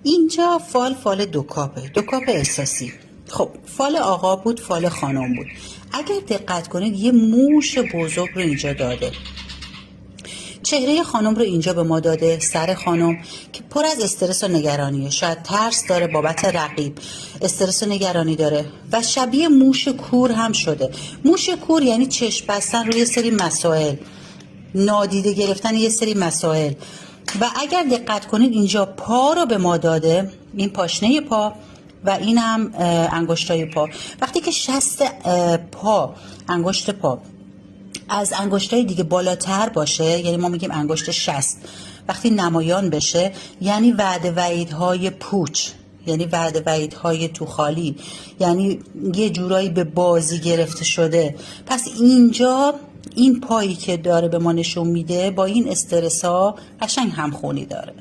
اینجا فال دو کاپ احساسی. خب فال آقا بود، فال خانم بود. اگر دقت کنید یه موش بزرگ رو اینجا داده، چهره خانم رو اینجا به ما داده، سر خانم که پر از استرس و نگرانیه، شاید ترس داره بابت رقیب، استرس و نگرانی داره و شبیه موش کور هم شده. موش کور یعنی چشم بستن روی یه سری مسائل، نادیده گرفتن یه سری مسائل. و اگر دقت کنید اینجا پا رو به ما داده، این پاشنه پا و این هم انگشتای پا. وقتی که شست پا، انگشت پا از انگشتای دیگه بالاتر باشه، یعنی ما میگیم انگشت شست، وقتی نمایان بشه یعنی وعده وعیدهای پوچ، یعنی وعده وعیدهای تو خالی، یعنی یه جورایی به بازی گرفته شده. پس اینجا این پایی که داره به ما نشون میده با این استرس ها قشنگ همخونی داره.